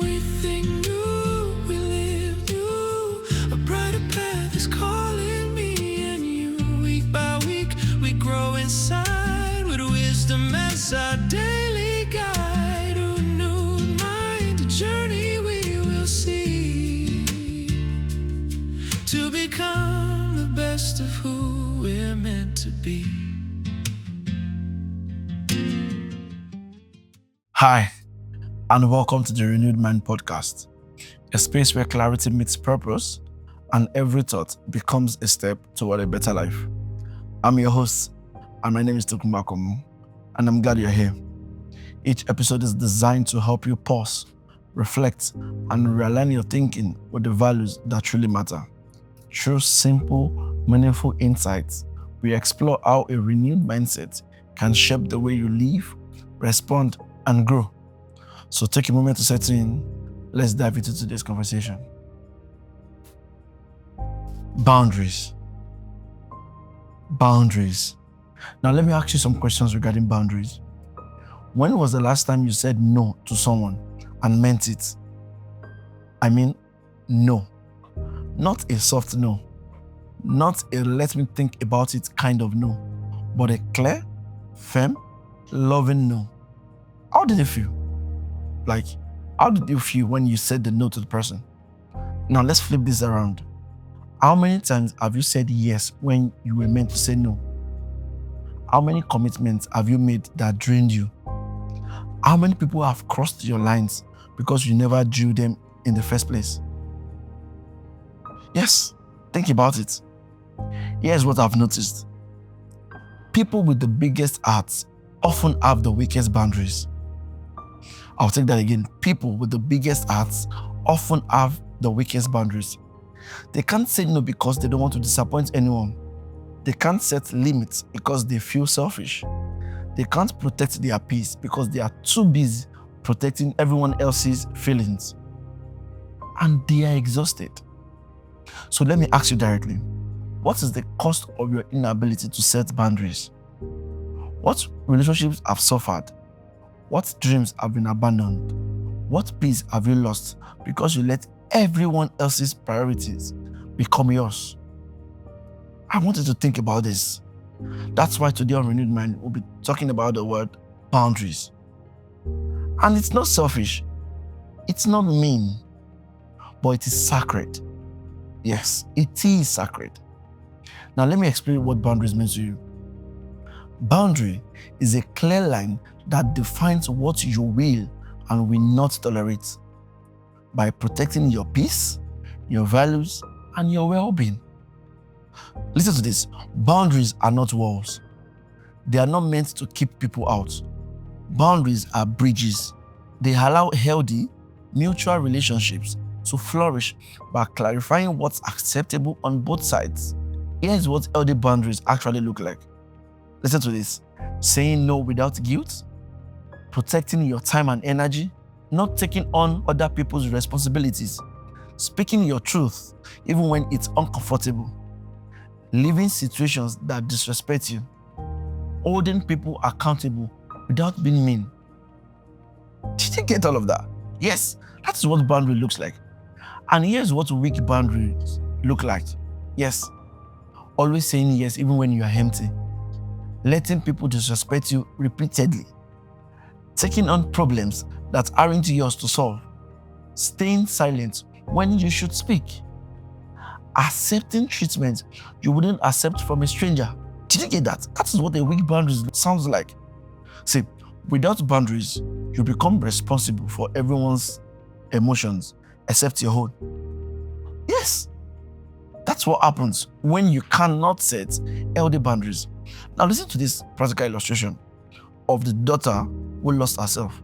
everything new. We live new. A brighter path is calling me and you. Week by week, we grow inside with wisdom as our daily guide. A renewed mind, a journey we will see to become the best of who we're meant to be. Hi, and welcome to the Renewed Mind Podcast, a space where clarity meets purpose and every thought becomes a step toward a better life. I'm your host, and my name is Tokunbo Akomu, and I'm glad you're here. Each episode is designed to help you pause, reflect, and realign your thinking with the values that truly matter. Through simple, meaningful insights, we explore how a renewed mindset can shape the way you live, respond, and grow. So take a moment to settle in. Let's dive into today's conversation. Boundaries. Boundaries. Now let me ask you some questions regarding boundaries. When was the last time you said no to someone and meant it? I mean, no. Not a soft no. Not a let me think about it kind of no, but a clear, firm, loving no. How did it feel? How did you feel when you said the no to the person? Now let's flip this around. How many times have you said yes when you were meant to say no? How many commitments have you made that drained you? How many people have crossed your lines because you never drew them in the first place? Yes, think about it. Here's what I've noticed. People with the biggest hearts often have the weakest boundaries. I'll take that again. People with the biggest hearts often have the weakest boundaries. They can't say no because they don't want to disappoint anyone. They can't set limits because they feel selfish. They can't protect their peace because they are too busy protecting everyone else's feelings. And they are exhausted. So let me ask you directly, what is the cost of your inability to set boundaries? What relationships have suffered? What dreams have been abandoned? What peace have you lost because you let everyone else's priorities become yours? I want you to think about this. That's why today on Renewed Mind, we'll be talking about the word boundaries. And it's not selfish. It's not mean. But it is sacred. Yes, it is sacred. Now let me explain what boundaries mean to you. Boundary is a clear line that defines what you will and will not tolerate by protecting your peace, your values, and your well-being. Listen to this. Boundaries are not walls. They are not meant to keep people out. Boundaries are bridges. They allow healthy, mutual relationships to flourish by clarifying what's acceptable on both sides. Here's what healthy boundaries actually look like. Listen to this. Saying no without guilt, protecting your time and energy, not taking on other people's responsibilities, speaking your truth even when it's uncomfortable, leaving situations that disrespect you, holding people accountable without being mean. Did you get all of that? Yes, that's what boundary looks like. And here's what weak boundaries look like. Yes, always saying yes even when you are empty, letting people disrespect you repeatedly, taking on problems that aren't yours to solve, staying silent when you should speak, accepting treatment you wouldn't accept from a stranger. Did you get that? That is what a weak boundary sounds like. See, without boundaries, you become responsible for everyone's emotions except your own. Yes, that's what happens when you cannot set healthy boundaries. Now listen to this practical illustration of the daughter who lost herself.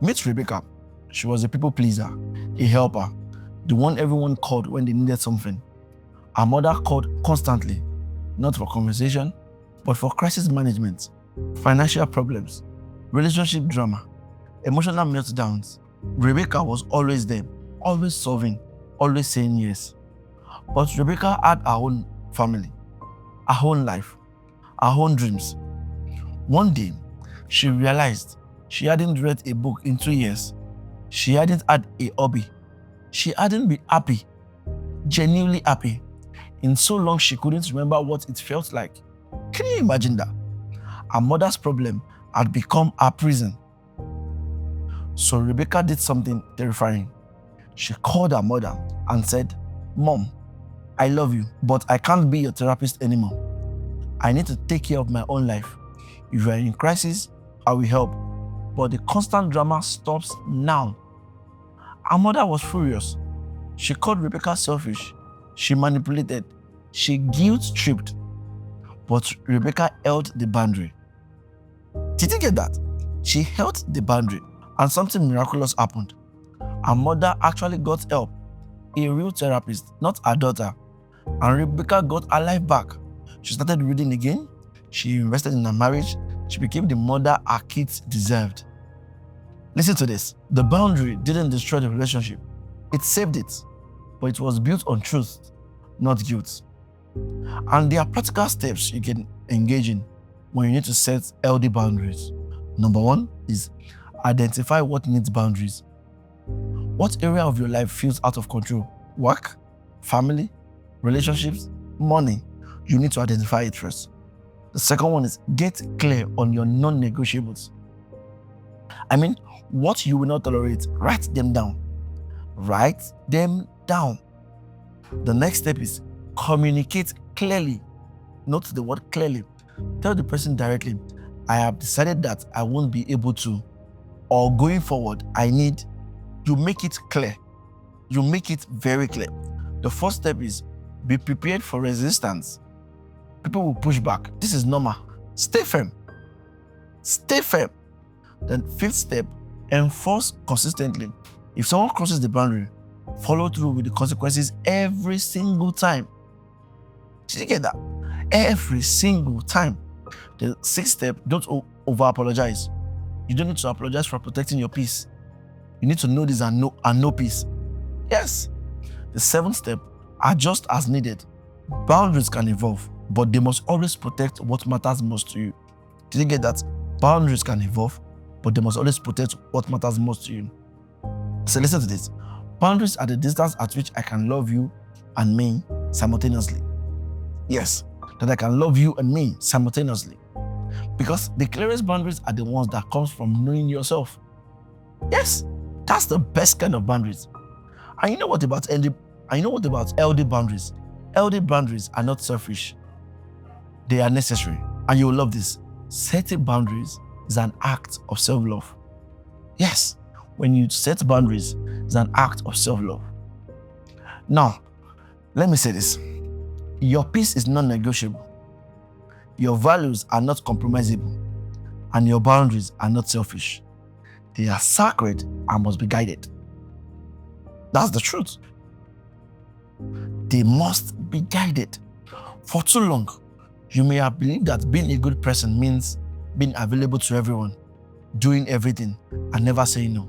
Meet Rebecca. She was a people pleaser, a helper, the one everyone called when they needed something. Her mother called constantly, not for conversation, but for crisis management, financial problems, relationship drama, emotional meltdowns. Rebecca was always there, always solving, always saying yes. But Rebecca had her own family, her own life, her own dreams. One day, she realized she hadn't read a book in 2 years. She hadn't had a hobby. She hadn't been happy, genuinely happy. In so long, she couldn't remember what it felt like. Can you imagine that? Her mother's problem had become her prison. So Rebecca did something terrifying. She called her mother and said, "Mom, I love you, but I can't be your therapist anymore. I need to take care of my own life. If you are in crisis, I will help. But the constant drama stops now." Her mother was furious. She called Rebecca selfish. She manipulated. She guilt-tripped. But Rebecca held the boundary. Did you get that? She held the boundary, and something miraculous happened. Her mother actually got help, a real therapist, not her daughter. And Rebecca got her life back. She started reading again. She invested in her marriage. She became the mother her kids deserved. Listen to this. The boundary didn't destroy the relationship. It saved it. But it was built on truth, not guilt. And there are practical steps you can engage in when you need to set healthy boundaries. Number one is identify what needs boundaries. What area of your life feels out of control? Work, family, relationships, money. You need to identify it first. The second one is get clear on your non-negotiables. I mean, what you will not tolerate, write them down. Write them down. The next step is communicate clearly. Note the word clearly. Tell the person directly, I have decided that I won't be able to, or going forward, I need. You make it clear. You make it very clear. The first step is be prepared for resistance. People will push back. This is normal. Stay firm. Stay firm. Then fifth step, enforce consistently. If someone crosses the boundary, follow through with the consequences every single time. Did you get that? Every single time. The sixth step, don't over-apologize. You don't need to apologize for protecting your peace. You need to know this and know peace. Yes. The seventh step, adjust as needed. Boundaries can evolve, but they must always protect what matters most to you. Did you get that? Boundaries can evolve, but they must always protect what matters most to you. So listen to this. Boundaries are the distance at which I can love you and me simultaneously. Yes, that I can love you and me simultaneously. Because the clearest boundaries are the ones that comes from knowing yourself. Yes, that's the best kind of boundaries. And you know what about healthy boundaries? Healthy boundaries are not selfish. They are necessary. And you will love this. Setting boundaries is an act of self-love. Yes, when you set boundaries, it's an act of self-love. Now, let me say this. Your peace is non-negotiable. Your values are not compromisable. And your boundaries are not selfish. They are sacred and must be guided. That's the truth. They must be guided. For too long, you may have believed that being a good person means being available to everyone, doing everything, and never saying no.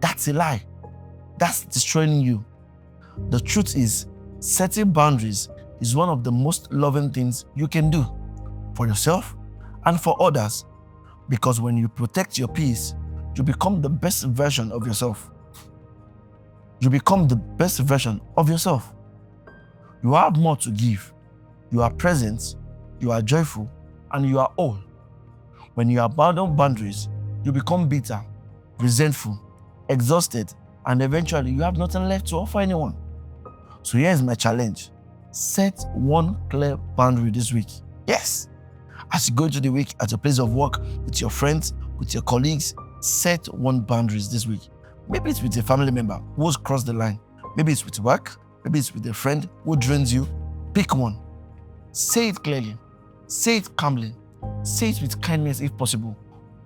That's a lie. That's destroying you. The truth is, setting boundaries is one of the most loving things you can do for yourself and for others. Because when you protect your peace, you become the best version of yourself. You become the best version of yourself. You have more to give. You are present, you are joyful, and you are all. When you abandon boundaries, you become bitter, resentful, exhausted, and eventually you have nothing left to offer anyone. So here's my challenge. Set one clear boundary this week. Yes. As you go into the week at your place of work, with your friends, with your colleagues, set one boundaries this week. Maybe it's with a family member who has crossed the line. Maybe it's with work. Maybe it's with a friend who drains you. Pick one. Say it clearly. Say it calmly. Say it with kindness if possible.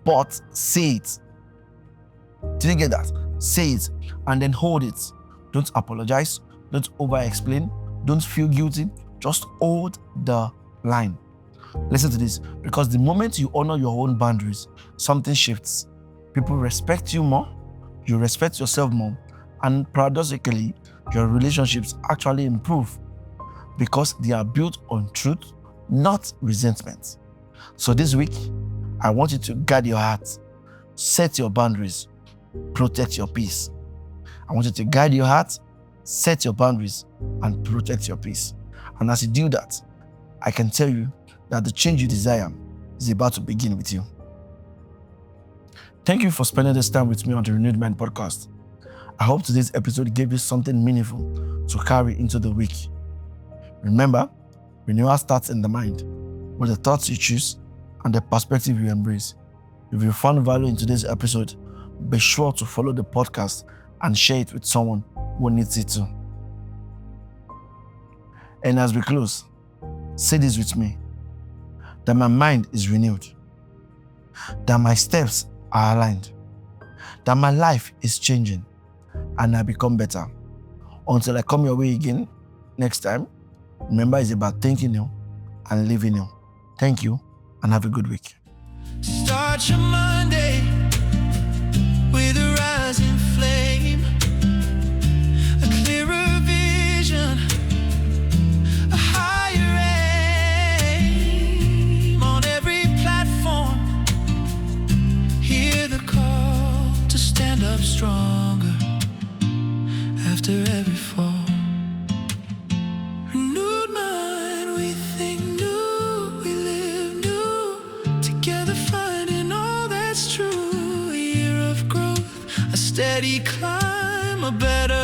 But say it. Did you get that? Say it and then hold it. Don't apologize. Don't over-explain. Don't feel guilty. Just hold the line. Listen to this. Because the moment you honor your own boundaries, something shifts. People respect you more. You respect yourself more. And paradoxically, your relationships actually improve because they are built on truth, not resentment. So this week, I want you to guard your heart, set your boundaries, protect your peace. I want you to guide your heart, set your boundaries, and protect your peace. And as you do that, I can tell you that the change you desire is about to begin with you. Thank you for spending this time with me on the Renewed Mind podcast. I hope today's episode gave you something meaningful to carry into the week. Remember, renewal starts in the mind, with the thoughts you choose and the perspective you embrace. If you found value in today's episode, be sure to follow the podcast and share it with someone who needs it too. And as we close, say this with me, that my mind is renewed, that my steps are aligned, that my life is changing, and I become better. Until I come your way again next time, remember it's about thinking new and living new. Thank you and have a good week. Start your Monday with a rising flame, a clearer vision, a higher aim. On every platform, hear the call to stand up stronger after every fall. Renewed mind, we think new, we live new, together finding all that's true. A year of growth, a steady climb, a better